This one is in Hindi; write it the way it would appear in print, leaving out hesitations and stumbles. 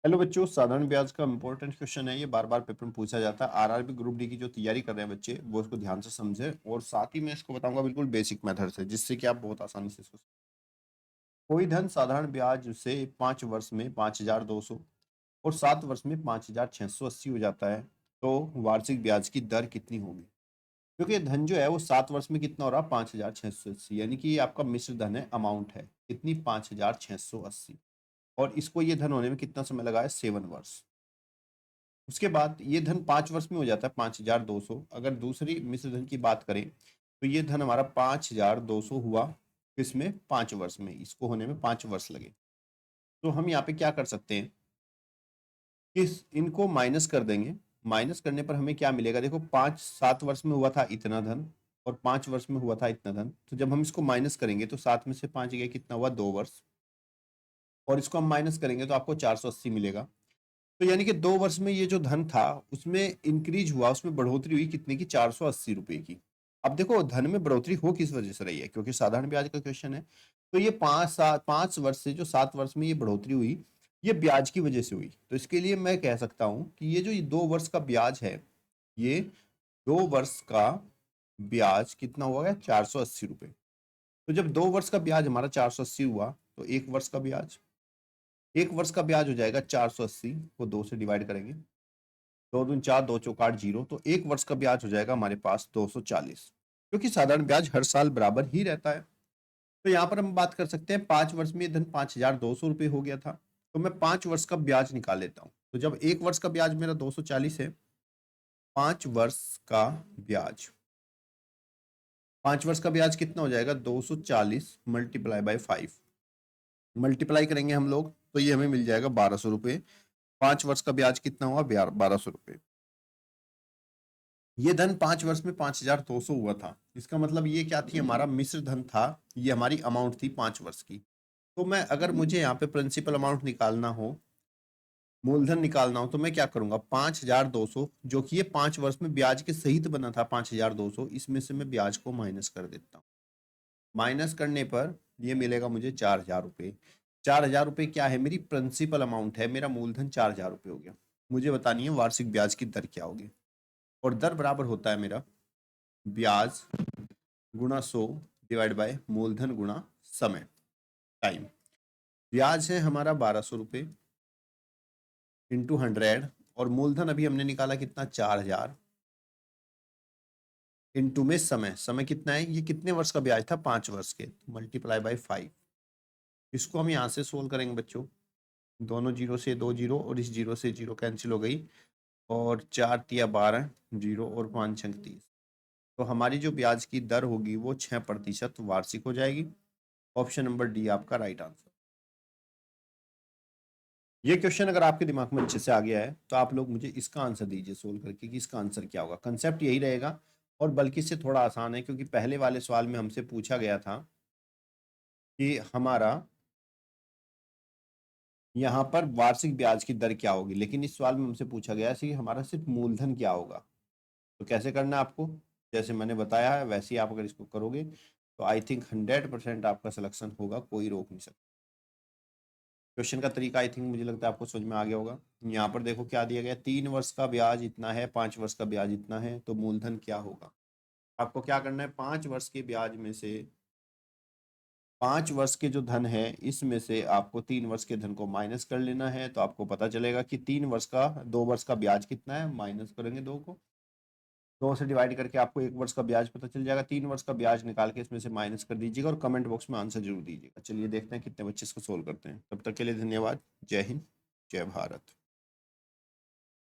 हेलो बच्चों, साधारण ब्याज का इंपॉर्टेंट क्वेश्चन है। ये बार बार पेपर में पूछा जाता है। आरआरबी ग्रुप डी की जो तैयारी कर रहे हैं बच्चे, वो इसको ध्यान से समझे और साथ ही मैं इसको बताऊंगा बिल्कुल बेसिक मेथड से, जिससे कि आप बहुत आसानी से इसको कोई धन साधारण ब्याज से 5 वर्ष में 5,200 और 7 वर्ष में 5,680 हो जाता है, तो वार्षिक ब्याज की दर कितनी होगी? क्योंकि ये धन जो है वो 7 वर्ष में कितना हो रहा है? 5,680, यानी कि ये आपका मिश्र धन है, अमाउंट है कितनी? 5,680। और इसको ये धन होने में कितना समय लगा है? 7 वर्ष। उसके बाद ये धन 5 वर्ष में हो जाता है 5,200। अगर दूसरी मिश्र धन की बात करें तो ये धन हमारा 5,200 हुआ किसमें? 5 वर्ष में। इसको होने में 5 वर्ष लगे। तो हम यहाँ पे क्या कर सकते हैं कि इनको माइनस कर देंगे। माइनस करने पर हमें क्या मिलेगा? देखो, 7 वर्ष में हुआ था इतना धन और 5 वर्ष में हुआ था इतना धन। तो जब हम इसको माइनस करेंगे तो 7 में से 5 गया, कितना हुआ? 2 वर्ष। और इसको हम माइनस करेंगे तो आपको 480 मिलेगा। तो यानी कि 2 वर्ष में ये जो धन था उसमें इंक्रीज हुआ, उसमें बढ़ोतरी हुई कितने की? 480 रुपए की। अब देखो, धन में बढ़ोतरी हो किस वजह से रही है? क्योंकि साधारण ब्याज का क्वेश्चन है। तो ये 5 वर्ष से जो 7 वर्ष में ये बढ़ोतरी हुई, ये ब्याज की वजह से हुई। तो इसके लिए मैं कह सकता हूं कि ये जो 2 वर्ष का ब्याज है, ये 2 वर्ष का ब्याज कितना हुआ? 480 रुपए। तो जब 2 वर्ष का ब्याज हमारा 480 हुआ, तो 1 वर्ष का ब्याज, 1 वर्ष का ब्याज हो जाएगा 480 को 2 से डिवाइड करेंगे। 2 दूनी 4, 2 चौक 8, 0। तो 1 वर्ष का ब्याज हो जाएगा हमारे पास 240, क्योंकि साधारण ब्याज हर साल बराबर ही रहता है। तो यहाँ पर हम बात कर सकते हैं 5 वर्ष में धन 5,200 रुपये हो गया था। तो मैं 5 वर्ष का ब्याज निकाल लेता हूँ। तो जब 1 वर्ष का ब्याज मेरा 240 है, 5 वर्ष का ब्याज, 5 वर्ष का ब्याज कितना हो जाएगा? 240 मल्टीप्लाई बाई 5। मल्टीप्लाई करेंगे हम लोग तो ये हमें मिल जाएगा 1,200 रुपये। 5 वर्ष का ब्याज कितना हुआ? 1,200 रुपये। ये धन 5 वर्ष में 5,200 हुआ था। इसका मतलब ये क्या थी? हमारा मिश्र धन था। ये हमारी अमाउंट थी 5 वर्ष की। तो मैं, अगर मुझे यहाँ पे प्रिंसिपल अमाउंट निकालना हो, मूलधन निकालना हो, तो मैं क्या करूंगा? 5,200 जो कि ये 5 वर्ष में ब्याज के सहित बना था 5,200, इसमें से मैं ब्याज को माइनस कर देता हूँ। माइनस करने पर ये मिलेगा मुझे 4,000 रुपये। 4,000 रुपये क्या है? मेरी प्रिंसिपल अमाउंट है। मेरा मूलधन 4,000 रुपये हो गया। मुझे बतानी है वार्षिक ब्याज की दर क्या होगी। और दर बराबर होता है मेरा ब्याज गुणा 100 डिवाइड बाय मूलधन गुणा समय, टाइम। ब्याज है हमारा 1,200 रुपये इंटू 100, और मूलधन अभी हमने निकाला कितना? 4,000 इंटू में समय। समय कितना है? ये कितने वर्ष का ब्याज था? 5 वर्ष के। Multiply by 5। इसको हम यहाँ से सोल्व करेंगे बच्चों। दोनों जीरो से 2 जीरो और इस जीरो से जीरो कैंसिल हो गई, और 4 तिया 12, 0 और 5 छंग 30। तो हमारी जो ब्याज की दर होगी वो 6% वार्षिक हो जाएगी। ऑप्शन नंबर डी आपका राइट आंसर। ये क्वेश्चन अगर आपके दिमाग में अच्छे से आ गया है तो आप लोग मुझे इसका आंसर दीजिए सोल्व करके कि इसका आंसर क्या होगा। कंसेप्ट यही रहेगा, और बल्कि इससे थोड़ा आसान है, क्योंकि पहले वाले सवाल में हमसे पूछा गया था कि हमारा यहाँ पर वार्षिक ब्याज की दर क्या होगी, लेकिन इस सवाल में हमसे पूछा गया है कि हमारा सिर्फ मूलधन क्या होगा। तो कैसे करना है आपको? जैसे मैंने बताया है वैसे ही आप अगर इसको करोगे तो आई थिंक 100% आपका सिलेक्शन होगा, कोई रोक नहीं सकता। क्वेश्चन का तरीका आई थिंक मुझे लगता है आपको समझ में आ गया होगा। यहाँ पर देखो क्या दिया गया, 3 वर्ष का ब्याज इतना है, 5 वर्ष का ब्याज इतना है, तो मूलधन क्या होगा? आपको क्या करना है? 5 वर्ष के ब्याज में से 5 वर्ष के जो धन है इसमें से आपको 3 वर्ष के धन को माइनस कर लेना है। तो आपको पता चलेगा कि 2 वर्ष का ब्याज कितना है। माइनस करेंगे 2 को, 2 से डिवाइड करके आपको 1 वर्ष का ब्याज पता चल जाएगा। 3 वर्ष का ब्याज निकाल के इसमें से माइनस कर दीजिएगा और कमेंट बॉक्स में आंसर जरूर दीजिएगा। चलिए देखते हैं कितने बच्चे इसको सोल्व करते हैं। तब तक के लिए धन्यवाद। जय हिंद, जय भारत।